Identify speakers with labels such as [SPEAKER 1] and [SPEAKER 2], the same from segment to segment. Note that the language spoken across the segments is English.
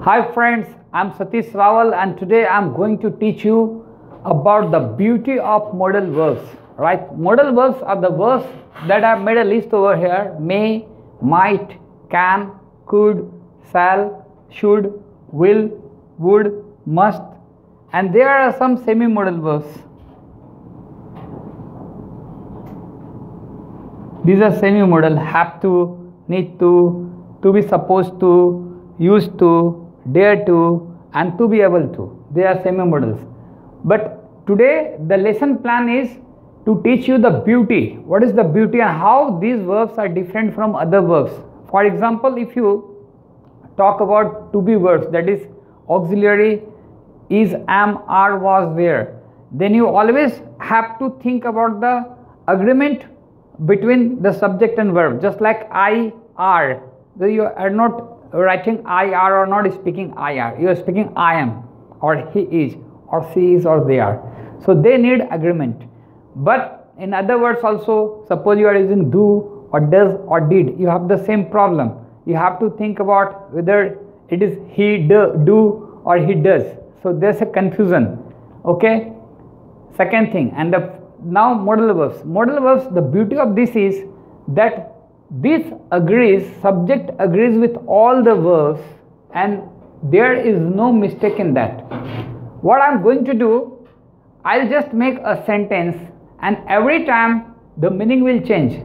[SPEAKER 1] Hi friends, I'm Satish Rawal and today I'm going to teach you about the beauty of modal verbs. Right? Modal verbs are the verbs that I've made a list over here: may, might, can, could, shall, should, will, would, must, and there are some semi-modal verbs. These are semi-modal: have to, need to be supposed to, used to, dare to, and to be able to. They are semi-modals. But today the lesson plan is to teach you the beauty. What is the beauty and how these verbs are different from other verbs. For example, if you talk about to be verbs, that is auxiliary, is, am, are, was, were, then you always have to think about the agreement between the subject and verb, just like I, are. So you are not writing I are or not speaking I are, you are speaking I am, or he is, or she is, or they are. So they need agreement. But in other words also, suppose you are using do or does or did, you have the same problem. You have to think about whether it is he do or he does. So there's a confusion. Okay. Second thing, and now modal verbs. Modal verbs, the beauty of this is that this agrees, subject agrees with all the verbs and there is no mistake in that. What I'm going to do, I'll just make a sentence and every time the meaning will change,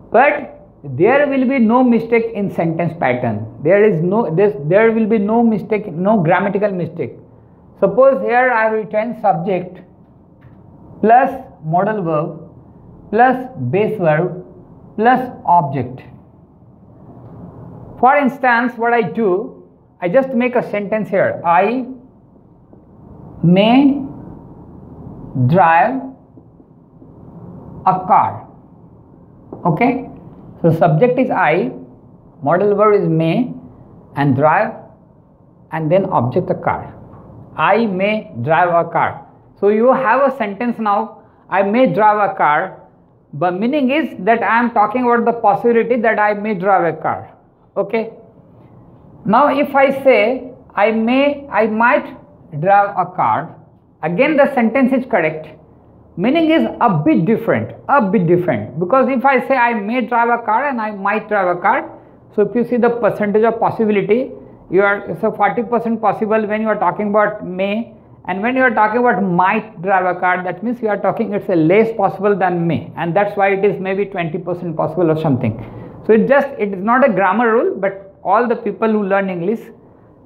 [SPEAKER 1] but there will be no mistake in sentence pattern. There will be no mistake, no grammatical mistake. Suppose here I have written subject plus modal verb plus base verb plus object. For instance, what I do, I just make a sentence here: I may drive a car. Okay, so subject is I, modal verb is may, and drive, and then object a car. I may drive a car. So you have a sentence now: I may drive a car. But meaning is that I am talking about the possibility that I may drive a car. Okay. Now if I say I might drive a car, again the sentence is correct. Meaning is a bit different, because if I say I may drive a car and I might drive a car, so if you see the percentage of possibility, it's a 40% possible when you are talking about may. And when you are talking about might drive a car, that means you are talking it's a less possible than may, and that's why it is maybe 20% possible or something. So it is not a grammar rule, but all the people who learn English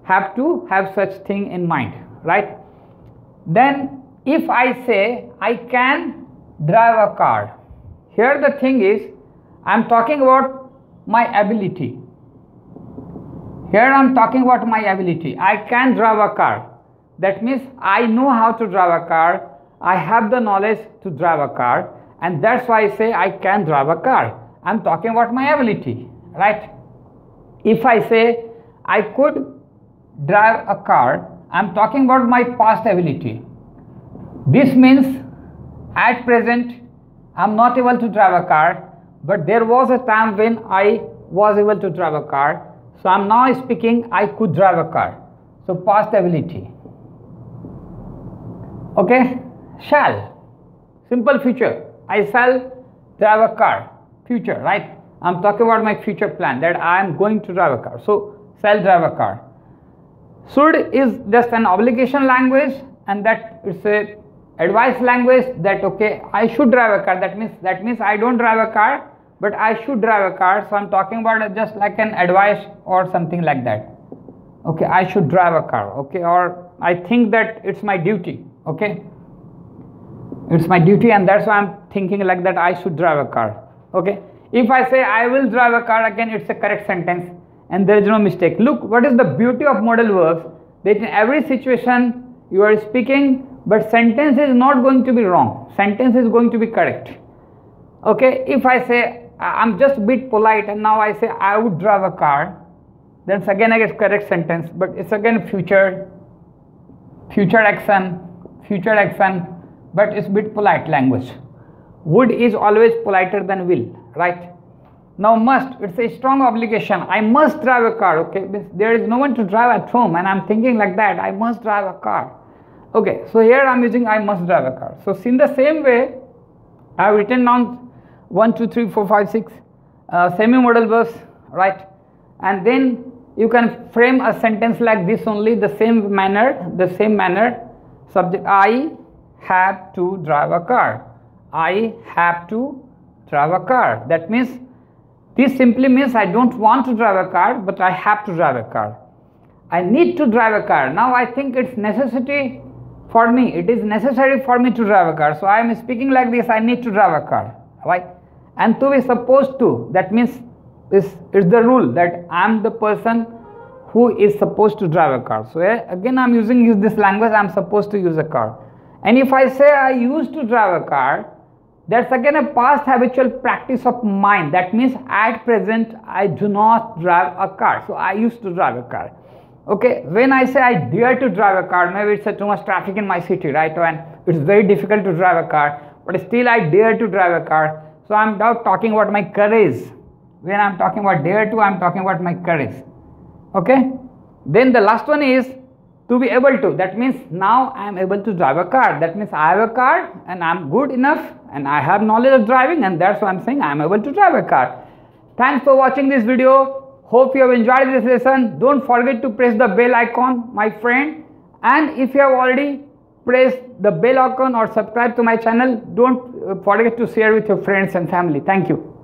[SPEAKER 1] have to have such thing in mind, right? Then if I say I can drive a car, here the thing is I am talking about my ability. Here I am talking about my ability. I can drive a car. That means I know how to drive a car, I have the knowledge to drive a car, and that's why I say I can drive a car. I'm talking about my ability, right? If I say I could drive a car, I'm talking about my past ability. This means at present I'm not able to drive a car, but there was a time when I was able to drive a car. So I'm now speaking I could drive a car. So past ability. Okay, shall, simple future, I shall drive a car, future, right? I'm talking about my future plan that I am going to drive a car, so shall drive a car. Should is just an obligation language, and that it's a advice language that okay, I should drive a car. That means I don't drive a car, but I should drive a car. So I'm talking about it just like an advice or something like that. Okay, I should drive a car. Okay, or I think that it's my duty. Okay, it's my duty and that's why I'm thinking like that I should drive a car. Okay, if I say I will drive a car, again it's a correct sentence and there is no mistake. Look, what is the beauty of modal verbs, that in every situation you are speaking, but sentence is not going to be wrong, sentence is going to be correct. Okay, if I say I'm just a bit polite and now I say I would drive a car, then again I get correct sentence, but it's again future action, but it's bit polite language. Would is always politer than will, right? Now must, it's a strong obligation. I must drive a car. Okay, there is no one to drive at home and I'm thinking like that, I must drive a car. Okay, so here I'm using I must drive a car. So in the same way, I have written down 1, 2, 3, 4, 5, 6 semi-modal verbs, right? And then you can frame a sentence like this only, the same manner. Subject, I have to drive a car. I have to drive a car. That means, this simply means I don't want to drive a car, but I have to drive a car. I need to drive a car. Now I think it's necessity for me. It is necessary for me to drive a car. So I am speaking like this, I need to drive a car, right? And to be supposed to, that means is the rule that I am the person who is supposed to drive a car. So again I am using this language, I am supposed to use a car. And if I say I used to drive a car, that's again a past habitual practice of mine. That means at present I do not drive a car. So I used to drive a car. Okay, when I say I dare to drive a car, maybe it's too much traffic in my city, right? And it's very difficult to drive a car, but still I dare to drive a car. So I'm now talking about my courage. When I'm talking about dare to, I'm talking about my courage. Okay, then the last one is to be able to. That means now I am able to drive a car. That means I have a car and I'm good enough and I have knowledge of driving, and that's why I'm saying I am able to drive a car. Thanks for watching this video. Hope you have enjoyed this lesson. Don't forget to press the bell icon, my friend. And if you have already pressed the bell icon or subscribe to my channel, don't forget to share with your friends and family. Thank you.